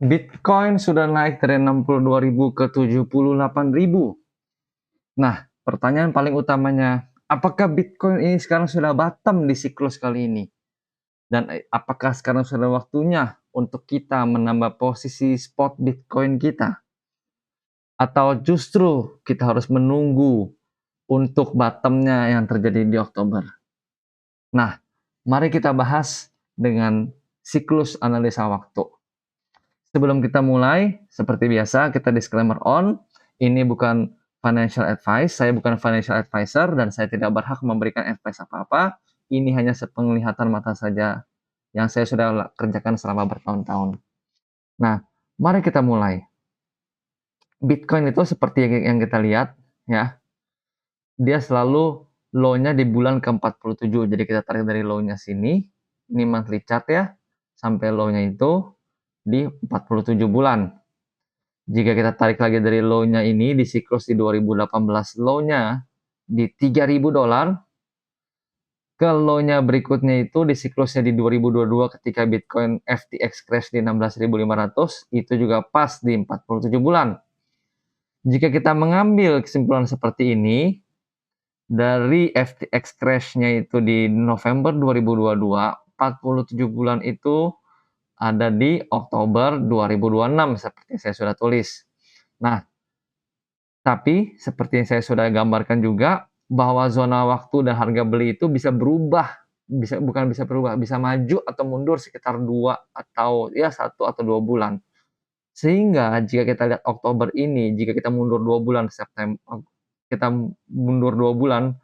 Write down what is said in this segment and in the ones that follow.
Bitcoin sudah naik dari 62.000 ke 78.000. Nah, pertanyaan paling utamanya, apakah Bitcoin ini sekarang sudah bottom di siklus kali ini? Dan apakah sekarang sudah waktunya untuk kita menambah posisi spot Bitcoin kita? Atau justru kita harus menunggu untuk bottomnya yang terjadi di Oktober? Nah, mari kita bahas dengan siklus analisa waktu. Sebelum kita mulai, seperti biasa kita disclaimer on, ini bukan financial advice, saya bukan financial advisor dan saya tidak berhak memberikan advice apa-apa. Ini hanya sepenglihatan mata saja yang saya sudah kerjakan selama bertahun-tahun. Nah, mari kita mulai. Bitcoin itu seperti yang kita lihat, ya, dia selalu low-nya di bulan ke-47. Jadi kita tarik dari low-nya sini, ini monthly chart ya, sampai low-nya itu di 47 bulan. Jika kita tarik lagi dari low-nya ini di siklus di 2018, low-nya di $3.000, ke low-nya berikutnya itu di siklusnya di 2022 ketika Bitcoin FTX crash di 16.500, itu juga pas di 47 bulan. Jika kita mengambil kesimpulan seperti ini, dari FTX crash-nya itu di November 2022, 47 bulan itu ada di Oktober 2026 seperti saya sudah tulis. Nah, tapi seperti yang saya sudah gambarkan juga bahwa zona waktu dan harga beli itu bisa berubah, bisa maju atau mundur sekitar 2 atau ya 1 atau 2 bulan. Sehingga jika kita lihat Oktober ini, jika kita mundur 2 bulan kita mundur 2 bulan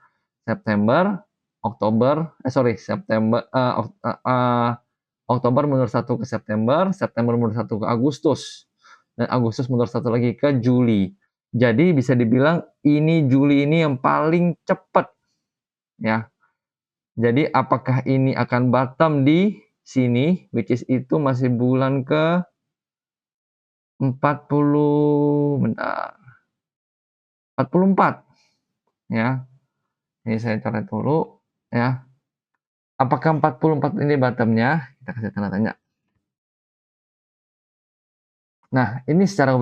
September, Oktober, September, Oktober mundur 1 ke September, September mundur 1 ke Agustus, dan Agustus mundur 1 lagi ke Juli. Jadi bisa dibilang Juli ini yang paling cepat, ya. Jadi apakah ini akan bottom di sini, which is itu masih bulan ke 40, bentar, 44, ya. Ini saya coret dulu, ya. Apakah 44 ini bottomnya? Kita kasih tanda tanya. Nah, ini secara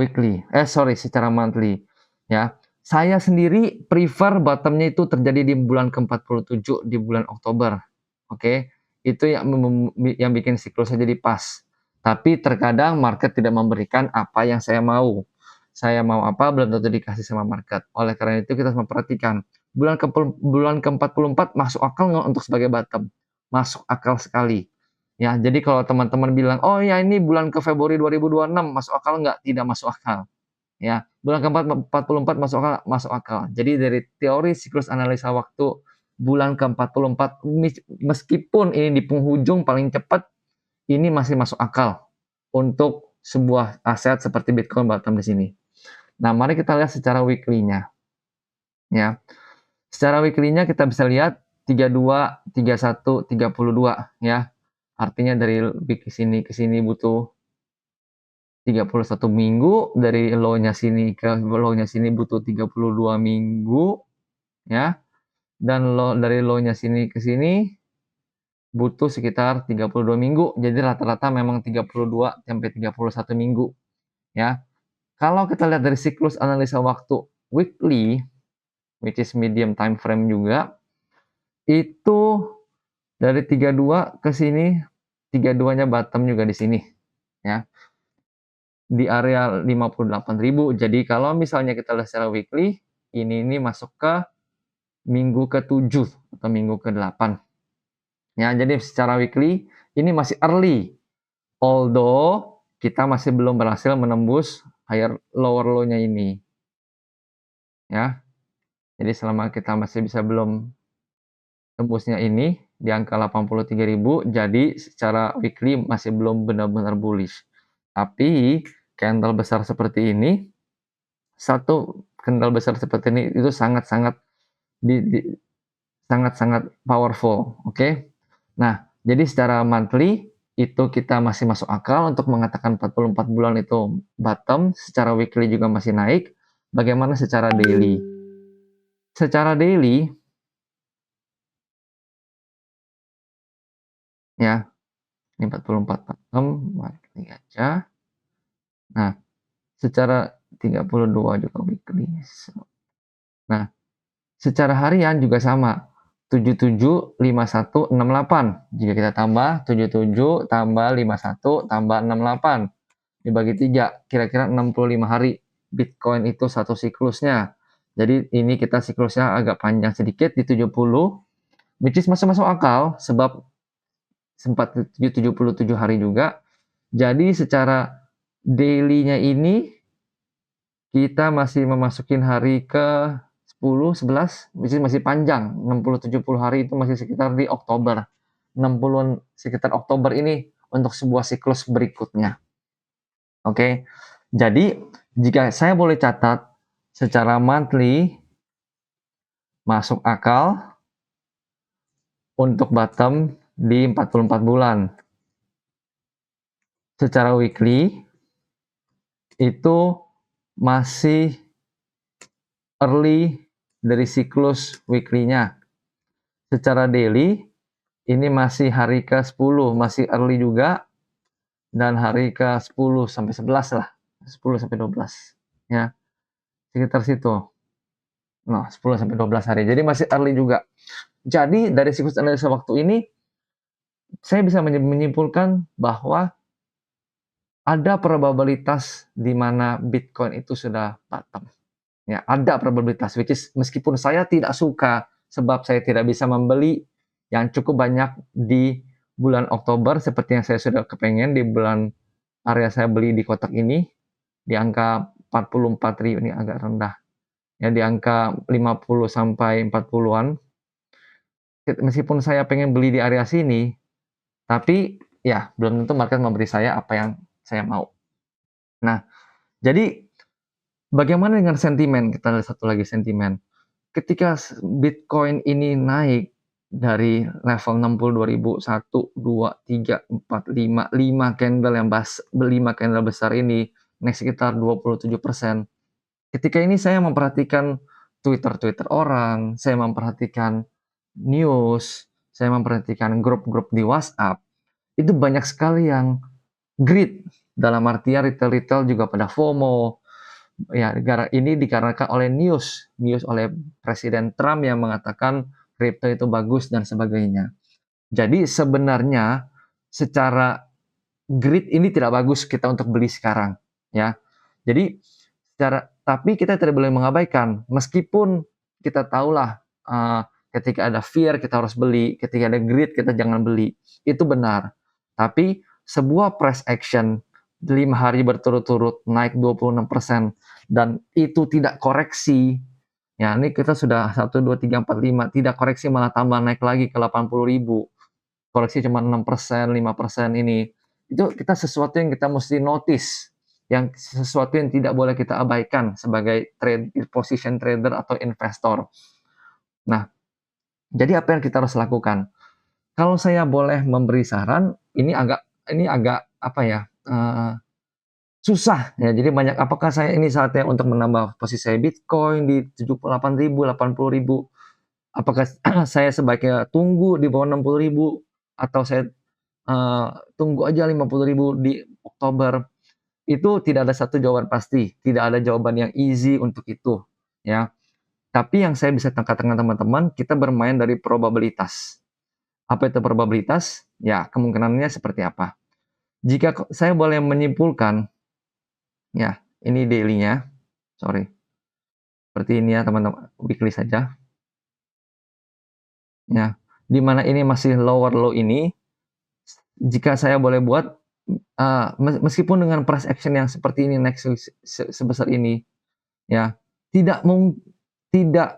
secara monthly, ya. Saya sendiri prefer bottomnya itu terjadi di bulan ke-47 di bulan Oktober, oke. Itu yang bikin siklusnya jadi pas. Tapi terkadang market tidak memberikan apa yang saya mau. Saya mau apa belum tentu dikasih sama market. Oleh karena itu kita harus memperhatikan bulan ke-44 masuk akal nggak untuk sebagai bottom? Masuk akal sekali. Ya, jadi kalau teman-teman bilang, "Oh ya ini bulan ke Februari 2026 masuk akal nggak?" Tidak masuk akal. Ya, bulan ke-44 masuk akal. Jadi dari teori siklus analisa waktu bulan ke-44 meskipun ini di penghujung paling cepat, ini masih masuk akal untuk sebuah aset seperti Bitcoin bottom di sini. Nah, mari kita lihat secara weekly-nya. Ya. Secara weekly-nya kita bisa lihat 32, 31, 32 ya. Artinya dari ke sini butuh 31 minggu, dari low-nya sini ke low-nya sini butuh 32 minggu ya. Dan dari low-nya sini ke sini butuh sekitar 32 minggu. Jadi rata-rata memang 32 sampai 31 minggu ya. Kalau kita lihat dari siklus analisa waktu weekly, which is medium time frame juga, itu dari 32 ke sini, 32-nya bottom juga di sini ya. Di area 58.000. Jadi kalau misalnya kita lihat secara weekly, ini masuk ke minggu ke-7 atau minggu ke-8. Ya, jadi secara weekly ini masih early. Although kita masih belum berhasil menembus lower low-nya ini. Ya. Jadi selama kita masih bisa belum tembusnya ini di angka 83.000, jadi secara weekly masih belum benar-benar bullish. Tapi candle besar seperti ini, satu candle besar seperti ini itu sangat-sangat sangat-sangat powerful, oke? Nah, jadi secara monthly itu kita masih masuk akal untuk mengatakan 44 bulan itu bottom, secara weekly juga masih naik. Bagaimana secara daily? Secara daily ya, ini 44 bottom, mari kita aja. secara 32 juga weekly. Nah, secara harian juga sama. 77, 51, 68. Jika kita tambah 77 tambah 51 tambah 68 dibagi 3, kira-kira 65 hari. Bitcoin itu satu siklusnya. Jadi ini kita siklusnya agak panjang sedikit di 70, which is masuk akal sebab sempat 77 hari juga. Jadi secara daily-nya ini kita masih memasukin hari ke 10, 11, which is masih panjang. 60-70 hari itu masih sekitar di Oktober. 60 sekitar Oktober ini untuk sebuah siklus berikutnya. Oke. Jadi jika saya boleh catat secara monthly masuk akal untuk bottom di 44 bulan. Secara weekly itu masih early dari siklus weekly-nya. Secara daily ini masih hari ke-10, masih early juga, dan hari ke-10 sampai 11 lah, 10 sampai 12 ya, sekitar situ. Nah, 10 sampai 12 hari. Jadi masih early juga. Jadi dari siklus analisa waktu ini saya bisa menyimpulkan bahwa ada probabilitas di mana Bitcoin itu sudah bottom. Ya, ada probabilitas, which is meskipun saya tidak suka sebab saya tidak bisa membeli yang cukup banyak di bulan Oktober seperti yang saya sudah kepengen di bulan area saya beli di kotak ini di angka 44.000, ini agak rendah. Ya, di angka 50 sampai 40-an. Meskipun saya pengen beli di area sini, tapi ya belum tentu market memberi saya apa yang saya mau. Nah, jadi bagaimana dengan sentimen? Kita lihat satu lagi sentimen. Ketika Bitcoin ini naik dari level 62.000, 1, 2, 3, 4, 5, 5 candle yang 5 candle besar ini naik sekitar 27%. Ketika ini saya memperhatikan Twitter orang, saya memperhatikan news, saya memperhatikan grup-grup di WhatsApp, itu banyak sekali yang greed, dalam artian retail-retail juga pada FOMO. Ya, ini dikarenakan oleh news oleh Presiden Trump yang mengatakan kripto itu bagus dan sebagainya. Jadi sebenarnya secara greed ini tidak bagus kita untuk beli sekarang, ya. Jadi tapi kita tidak boleh mengabaikan, meskipun kita tahulah ketika ada fear kita harus beli, ketika ada greed kita jangan beli, itu benar. Tapi sebuah price action 5 hari berturut-turut naik 26% dan itu tidak koreksi, ya ini kita sudah 1, 2, 3, 4, 5, tidak koreksi malah tambah naik lagi ke 80.000, koreksi cuma 6%, 5% ini, itu kita sesuatu yang kita mesti notice, yang sesuatu yang tidak boleh kita abaikan sebagai position trader atau investor. Nah, jadi apa yang kita harus lakukan? Kalau saya boleh memberi saran, ini agak apa ya, susah ya. Jadi banyak, apakah saya ini saatnya untuk menambah posisi saya Bitcoin di 78.000, 80.000? Apakah saya sebaiknya tunggu di bawah 60.000 atau saya tunggu aja 50.000 di Oktober? Itu tidak ada satu jawaban pasti, tidak ada jawaban yang easy untuk itu, ya. Tapi yang saya bisa tangkap dengan teman-teman, kita bermain dari probabilitas. Apa itu probabilitas? Ya, kemungkinannya seperti apa. Jika saya boleh menyimpulkan, ya, ini daily-nya, sorry. Seperti ini ya teman-teman, weekly saja. Ya, di mana ini masih lower low ini, jika saya boleh buat, meskipun dengan price action yang seperti ini naik sebesar ini, ya, tidak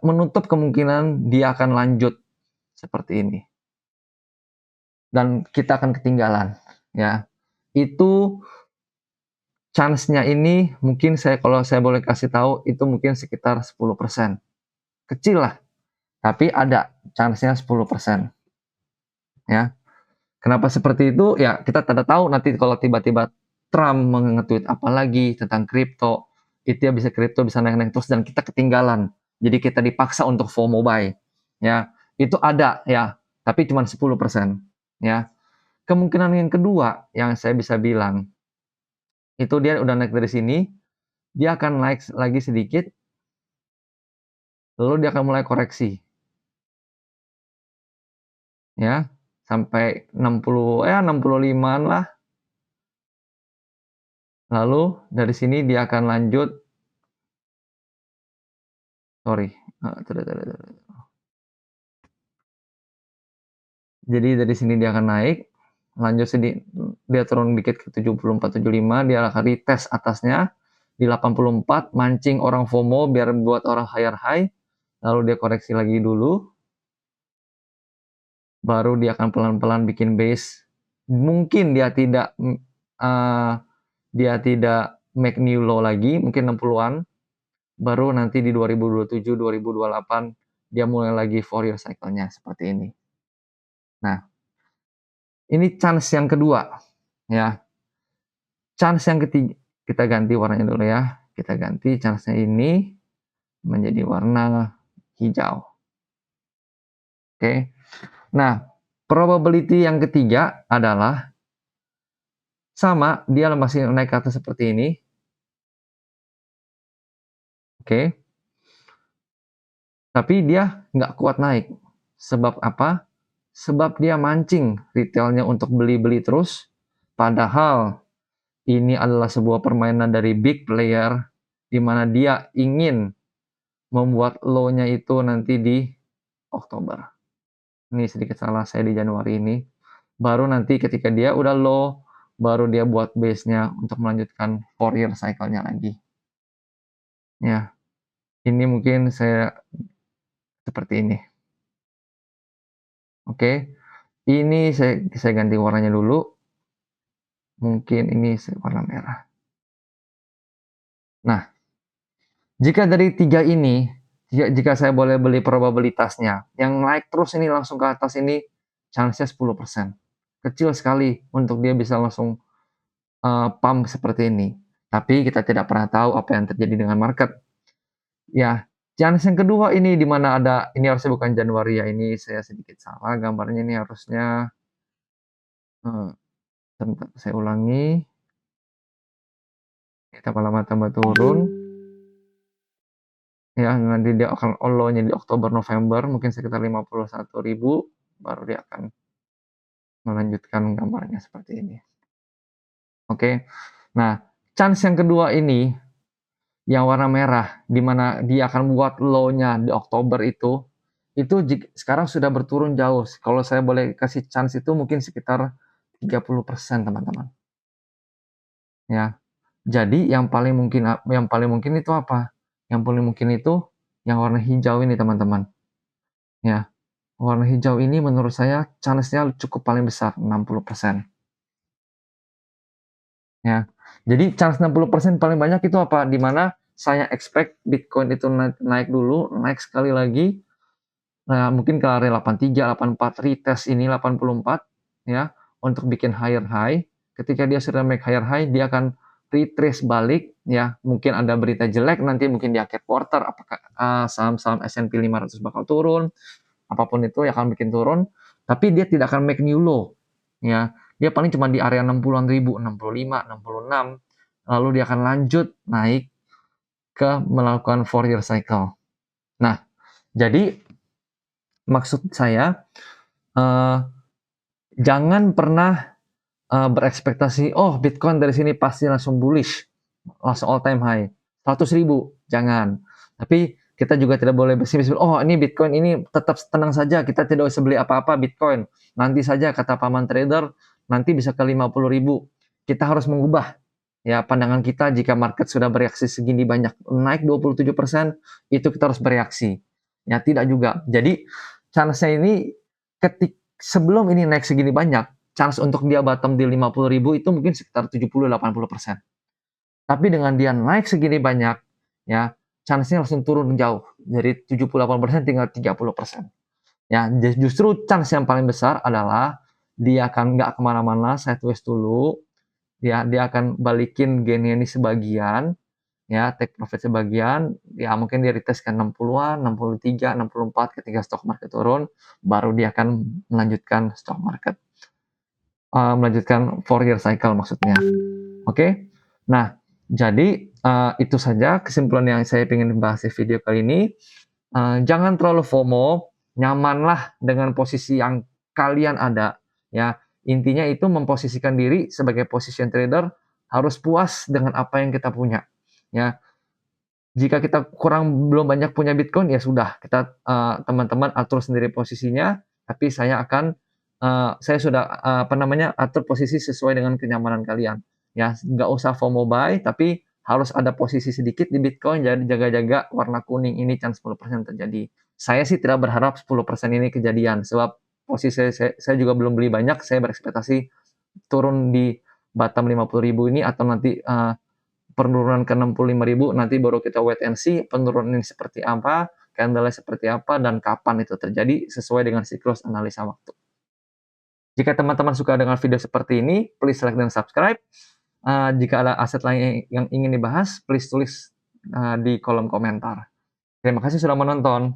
menutup kemungkinan dia akan lanjut seperti ini. Dan kita akan ketinggalan, ya. Itu chance-nya ini mungkin kalau saya boleh kasih tahu itu mungkin sekitar 10%. Kecil lah, tapi ada chance-nya 10%. Ya. Kenapa seperti itu? Ya, kita tidak tahu nanti kalau tiba-tiba Trump nge-tweet apa lagi tentang kripto, itu ya kripto bisa naik-naik terus dan kita ketinggalan. Jadi kita dipaksa untuk FOMO buy. Ya, itu ada ya, tapi cuma 10%. Ya. Kemungkinan yang kedua yang saya bisa bilang, itu dia udah naik dari sini, dia akan naik lagi sedikit, lalu dia akan mulai koreksi, ya, sampai 60, ya 65-an lah. Lalu dari sini dia akan lanjut, sorry, jadi dari sini dia akan naik, lanjut dia turun dikit ke 74, 75, dia akan retest atasnya di 84, mancing orang FOMO biar buat orang higher high, lalu dia koreksi lagi dulu, baru dia akan pelan-pelan bikin base. Mungkin dia tidak make new low lagi, mungkin 60-an, baru nanti di 2027, 2028 dia mulai lagi 4-year cycle-nya seperti ini. Nah, ini chance yang kedua, ya. Chance yang ketiga, kita ganti warnanya dulu ya. Kita ganti chance-nya ini menjadi warna hijau. Oke. Nah, probability yang ketiga adalah sama, dia masih naik ke atas seperti ini. Oke. Tapi dia nggak kuat naik. Sebab apa? Sebab dia mancing retailnya untuk beli-beli terus. Padahal ini adalah sebuah permainan dari big player di mana dia ingin membuat low-nya itu nanti di Oktober. Ini sedikit salah saya di Januari ini. Baru nanti ketika dia udah low, baru dia buat base-nya untuk melanjutkan 4-year cycle-nya lagi. Ya, ini mungkin saya seperti ini. Oke, ini saya ganti warnanya dulu. Mungkin ini warna merah. Nah, jika dari tiga ini, jika saya boleh beli probabilitasnya, yang naik terus ini langsung ke atas ini, chance-nya 10%. Kecil sekali untuk dia bisa langsung pump seperti ini. Tapi kita tidak pernah tahu apa yang terjadi dengan market. Ya, chance yang kedua ini di mana ini harusnya bukan Januari ya, ini saya sedikit salah gambarnya, ini harusnya saya ulangi. Kita lama tambah turun. Ya, nanti dia akan low-nya di Oktober November mungkin sekitar 51.000, baru dia akan melanjutkan gambarnya seperti ini. Oke. Nah, chance yang kedua ini yang warna merah di mana dia akan buat low-nya di Oktober itu sekarang sudah berturun jauh. Kalau saya boleh kasih chance itu mungkin sekitar 30%, teman-teman. Ya. Jadi yang paling mungkin itu apa? Yang paling mungkin itu yang warna hijau ini, teman-teman. Ya. Warna hijau ini menurut saya chance-nya cukup paling besar, 60%. Ya. Jadi chance 60% paling banyak itu apa? Di mana saya expect Bitcoin itu naik dulu, naik sekali lagi. Nah, mungkin ke area 83, 84, retest ini 84 ya, untuk bikin higher high. Ketika dia sudah make higher high, dia akan retrace balik ya. Mungkin ada berita jelek nanti mungkin di akhir quarter apakah saham-saham S&P 500 bakal turun, apapun itu yang akan bikin turun, tapi dia tidak akan make new low ya. Dia paling cuma di area 60-an ribu, 65, 66. Lalu dia akan lanjut naik ke melakukan 4-year cycle. Nah, jadi maksud saya jangan pernah berekspektasi, oh Bitcoin dari sini pasti langsung bullish, langsung all time high, 100.000, jangan. Tapi kita juga tidak boleh pesimis, oh ini Bitcoin ini tetap tenang saja, kita tidak usah beli apa-apa Bitcoin. Nanti saja kata paman trader, nanti bisa ke 50.000. Kita harus mengubah ya pandangan kita jika market sudah bereaksi segini banyak, naik 27%, itu kita harus bereaksi. Ya tidak juga. Jadi chance-nya ini sebelum ini naik segini banyak, chance untuk dia bottom di 50.000 itu mungkin sekitar 70-80%. Tapi dengan dia naik segini banyak, ya chance-nya langsung turun jauh. Dari 78% tinggal 30%. Ya, justru chance yang paling besar adalah dia akan nggak kemana-mana, sideways dulu. Dia akan balikin gain-nya ini sebagian, ya take profit sebagian, ya mungkin dia retest ke 60-an, 63, 64 ketika stock market turun, baru dia akan melanjutkan stock market. Melanjutkan 4-year cycle maksudnya. Oke. Nah, Jadi, itu saja kesimpulan yang saya ingin bahas di video kali ini. Jangan terlalu FOMO, nyamanlah dengan posisi yang kalian ada, ya. Intinya itu memposisikan diri sebagai position trader, harus puas dengan apa yang kita punya, ya. Jika kita belum banyak punya Bitcoin, ya sudah, kita, teman-teman atur sendiri posisinya, tapi saya sudah, atur posisi sesuai dengan kenyamanan kalian, ya. Nggak usah FOMO buy, tapi harus ada posisi sedikit di Bitcoin, jadi jaga-jaga warna kuning ini chance 10% terjadi. Saya sih tidak berharap 10% ini kejadian, sebab posisi saya juga belum beli banyak, saya berekspektasi turun di bottom 50.000 ini atau nanti, penurunan ke 65.000, nanti baru kita wait and see penurunan ini seperti apa, candle-nya seperti apa, dan kapan itu terjadi sesuai dengan siklus analisa waktu. Jika teman-teman suka dengan video seperti ini, please like dan subscribe. Jika ada aset lain yang ingin dibahas, please tulis di kolom komentar. Terima kasih sudah menonton.